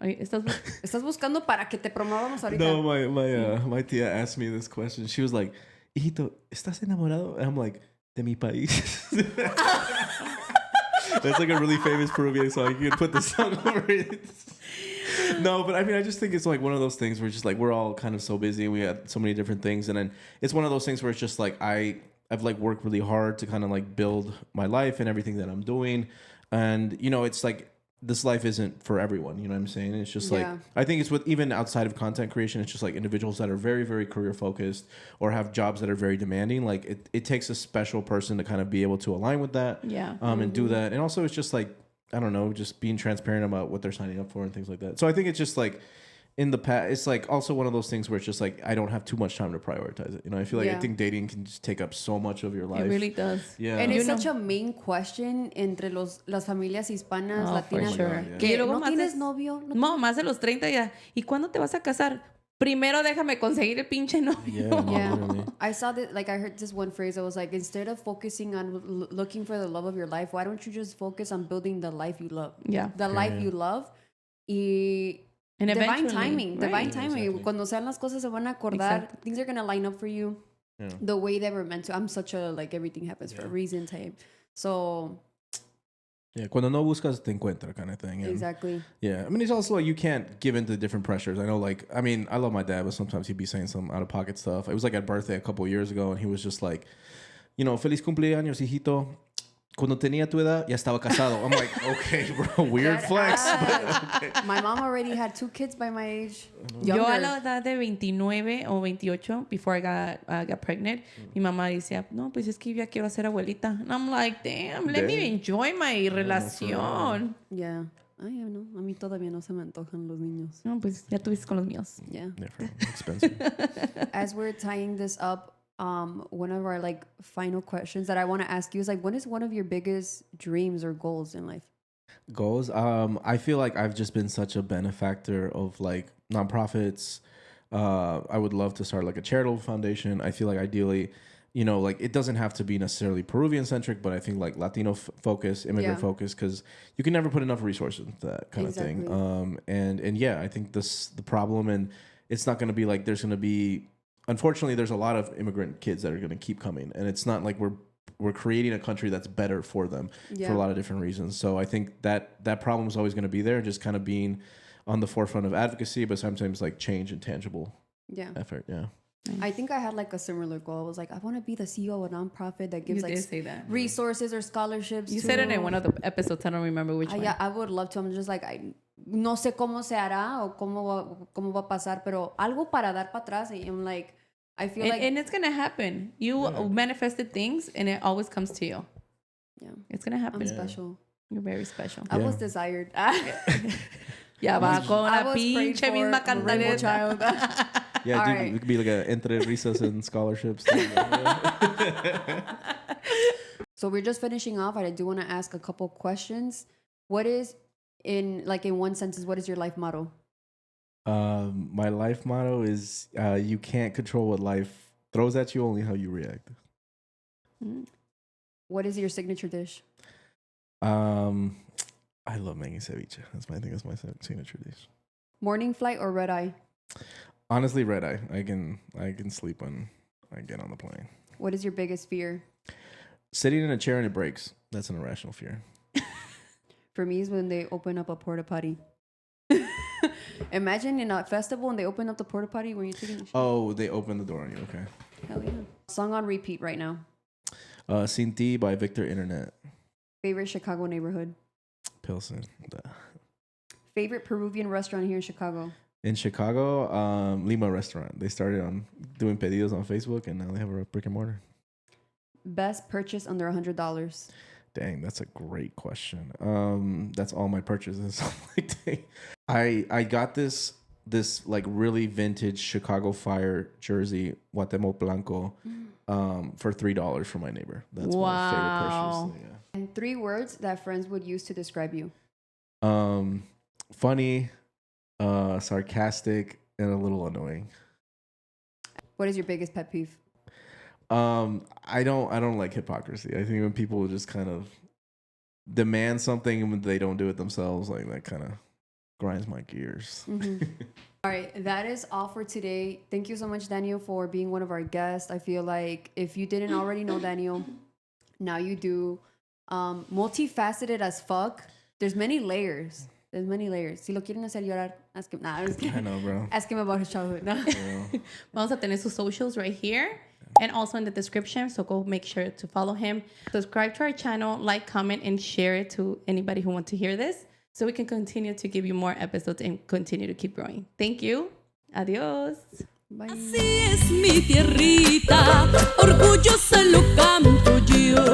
¿Estás Estás buscando para que te promovamos ahorita. No, my tia asked me this question. She was like, hijito, ¿estás enamorado? And I'm like, de mi país. That's like a really famous Peruvian song. You can put the song over it. No, but I mean, I just think it's like one of those things where it's just like we're all kind of so busy and we have so many different things. And then it's one of those things where it's just like I've like worked really hard to kind of like build my life and everything that I'm doing. And, you know, it's like this life isn't for everyone. You know what I'm saying? It's just like, I think it's with even outside of content creation, it's just like individuals that are very, very career focused or have jobs that are very demanding. Like it takes a special person to kind of be able to align with that. Yeah. And do that. And also it's just like, I don't know, just being transparent about what they're signing up for and things like that. So I think it's just like in the past, it's like also one of those things where it's just like, I don't have too much time to prioritize it. You know, I feel like I think dating can just take up so much of your life. It really does. Yeah. And it's such a main question entre las familias hispanas, latinas. For sure. Que luego no más tienes novio. No, más de los 30 ya. ¿Y cuándo te vas a casar? Primero déjame conseguir el pinche novio. Yeah. Really. I saw that, like, I heard this one phrase. I was like, instead of focusing on looking for the love of your life, why don't you just focus on building the life you love? Yeah. The life you love. Y and divine timing. Right. Divine timing. Exactly. Cuando sean las cosas se van a acordar. Things are going to line up for you the way they were meant to. I'm such a, like, everything happens for a reason type. So... Yeah, cuando no buscas, te encuentra kind of thing. And exactly. Yeah, I mean, it's also like you can't give into different pressures. I know, like, I mean, I love my dad, but sometimes he'd be saying some out-of-pocket stuff. It was like at birthday a couple of years ago, and he was just like, you know, feliz cumpleaños, hijito. Cuando tenía tu edad, ya estaba casado. I'm like, okay, bro, weird flex. But okay. My mom already had 2 kids by my age. Yo a la edad de 29 o 28, before I got pregnant, mi mamá decía, no, pues es que ya quiero ser abuelita. And I'm like, damn, let me enjoy my relación. Yeah. Ay, no, a mí todavía no se me antojan los niños. No, pues ya tuviste con los míos. Yeah. Different, expensive. As we're tying this up, one of our like final questions that I want to ask you is like, what is one of your biggest dreams or goals in life? Goals? I feel like I've just been such a benefactor of like nonprofits. I would love to start like a charitable foundation. I feel like ideally, you know, like it doesn't have to be necessarily Peruvian centric, but I think like Latino focus, immigrant focus, because you can never put enough resources into that kind of thing. And yeah, I think the problem, and it's not going to be like there's going to be. Unfortunately, there's a lot of immigrant kids that are going to keep coming, and it's not like we're creating a country that's better for them for a lot of different reasons. So I think that problem is always going to be there, just kind of being on the forefront of advocacy, but sometimes like change and tangible effort. Yeah. I think I had like a similar goal. I was like, I want to be the CEO of a nonprofit that gives You like did say that. resources or scholarships. You said it in one of the episodes. I don't remember which one. Yeah, I would love to. I'm just like, no sé cómo se hará o cómo va a pasar, pero algo para dar para atrás. And I'm like, I feel like... And it's going to happen. You manifested things and it always comes to you. Yeah. It's going to happen. I'm special. You're very special. I was desired. Ya va con I la was prayed pinche for misma a rainbow cantareta. child. Yeah, All dude, right. it could be like a Entre Risas and scholarships thing. So we're just finishing off. I do want to ask a couple questions. What is, in one sentence, what is your life motto? My life motto is you can't control what life throws at you, only how you react. What is your signature dish? I love making ceviche. That's my signature dish. Morning flight or red eye? Honestly, red eye. I can sleep when I get on the plane. What is your biggest fear? Sitting in a chair and it breaks. That's an irrational fear. For me, is when they open up a porta potty. Imagine in a festival and they open up the porta potty when you're taking a shit. Oh, they open the door on you. Okay. Hell yeah. Song on repeat right now. Cynthia by Victor Internet. Favorite Chicago neighborhood. Pilsen. Favorite Peruvian restaurant here in Chicago. In Chicago, Lima Restaurant. They started on doing pedidos on Facebook, and now they have a brick and mortar. Best purchase under $100. Dang, that's a great question. That's all my purchases. I got this like really vintage Chicago Fire jersey, Guatemoc Blanco, for $3 from my neighbor. That's my favorite purchase. Yeah. And 3 words that friends would use to describe you. Funny, sarcastic, and a little annoying. What is your biggest pet peeve? I don't like hypocrisy. I think when people just kind of demand something and they don't do it themselves, like that kind of grinds my gears. Mm-hmm. All right, that is all for today. Thank you so much, Daniel, for being one of our guests. I feel like if you didn't already know Daniel, now you do. Multifaceted as fuck. There's many layers. Si lo quieren hacer llorar, ask him. Nah, I'm just kidding. I know, bro. Ask him about his childhood. No. Vamos a tener sus socials right here and also in the description. So go make sure to follow him. Subscribe to our channel, like, comment, and share it to anybody who wants to hear this so we can continue to give you more episodes and continue to keep growing. Thank you. Adios. Bye. Así es mi tierrita, orgullosa lo canto yo.